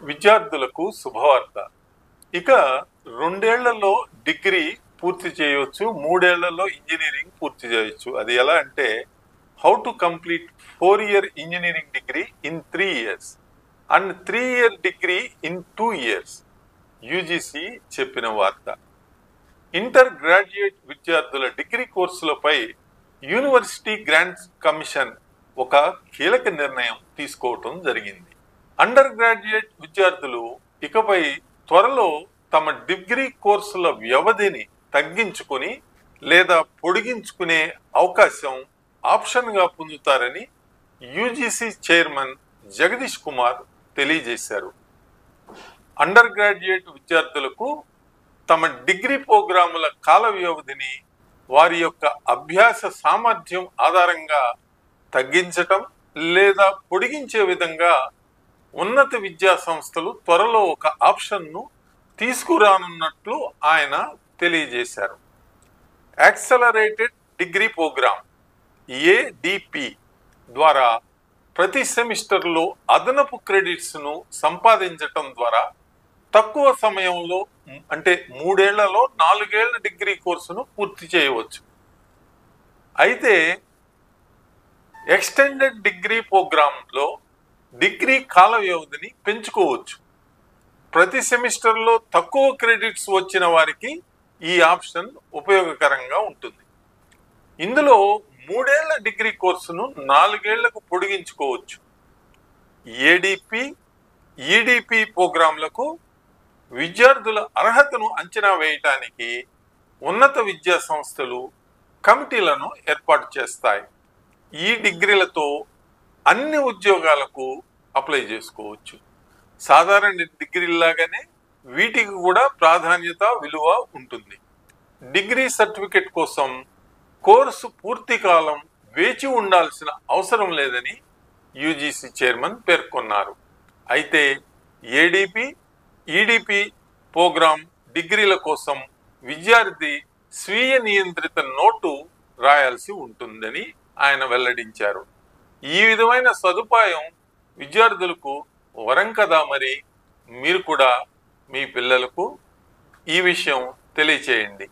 విద్యార్థులకు శుభవార్త. ఇక 2 ఏళ్లలో డిగ్రీ పూర్తి చేయవచ్చు, 3 ఏళ్లలో ఇంజనీరింగ్ పూర్తి చేయవచ్చు. అది ఎలా అంటే how to complete 4-year engineering degree in 3 years and 3-year degree in 2 years. UGC చెప్పిన వార్త. ఇంటర్ గ్రాడ్యుయేట్ విద్యార్థుల డిగ్రీ కోర్సులపై యూనివర్సిటీ గ్రాంట్స్ కమిషన్ ఒక కీలక నిర్ణయం తీసుకోవటం జరిగింది. అండర్ గ్రాడ్యుయేట్ విద్యార్థులు ఇకపై త్వరలో తమ డిగ్రీ కోర్సుల వ్యవధిని తగ్గించుకొని లేదా పొడిగించుకునే అవకాశం ఆప్షన్గా పొందుతారని యూజీసీ చైర్మన్ జగదీష్ కుమార్ తెలియజేశారు. అండర్ గ్రాడ్యుయేట్ విద్యార్థులకు తమ డిగ్రీ ప్రోగ్రాముల కాల వ్యవధిని వారి యొక్క అభ్యాస సామర్థ్యం ఆధారంగా తగ్గించటం లేదా పొడిగించే విధంగా ఉన్నత విద్యా సంస్థలు త్వరలో ఒక ఆప్షన్ను తీసుకురానున్నట్లు ఆయన తెలియజేశారు. యాక్సలరేటెడ్ డిగ్రీ ప్రోగ్రామ్ ఏడిపి ద్వారా ప్రతి సెమిస్టర్లో అదనపు క్రెడిట్స్ను సంపాదించటం ద్వారా తక్కువ సమయంలో అంటే 3 ఏళ్లలో 4 ఏళ్ల డిగ్రీ కోర్సును పూర్తి చేయవచ్చు. అయితే ఎక్స్టెండెడ్ డిగ్రీ ప్రోగ్రాంలో డిగ్రీ కాల వ్యవధిని పెంచుకోవచ్చు. ప్రతి సెమిస్టర్లో తక్కువ క్రెడిట్స్ వచ్చిన వారికి ఈ ఆప్షన్ ఉపయోగకరంగా ఉంటుంది. ఇందులో 3 ఏళ్ల డిగ్రీ కోర్సును 4 ఏళ్లకు పొడిగించుకోవచ్చు. ఏడిపి, ఈడిపి ప్రోగ్రాంలకు విద్యార్థుల అర్హతను అంచనా వేయటానికి ఉన్నత విద్యా సంస్థలు కమిటీలను ఏర్పాటు చేస్తాయి. ఈ డిగ్రీలతో అన్ని ఉద్యోగాలకు అప్లై చేసుకోవచ్చు. సాధారణ డిగ్రీలాగానే వీటికి కూడా ప్రాధాన్యత, విలువ ఉంటుంది. డిగ్రీ సర్టిఫికెట్ కోసం కోర్సు పూర్తి కాలం వేచి ఉండాల్సిన అవసరం లేదని యూజీసీ చైర్మన్ పేర్కొన్నారు. అయితే ఏడిపి, ఈడిపి ప్రోగ్రాం డిగ్రీల కోసం విద్యార్థి స్వీయ నియంత్రిత నోటు రాయాల్సి ఉంటుందని ఆయన వెల్లడించారు. ఈ విధమైన సదుపాయం విద్యార్థులకు వరం కదా. మరి మీరు కూడా మీ పిల్లలకు ఈ విషయం తెలియచేయండి.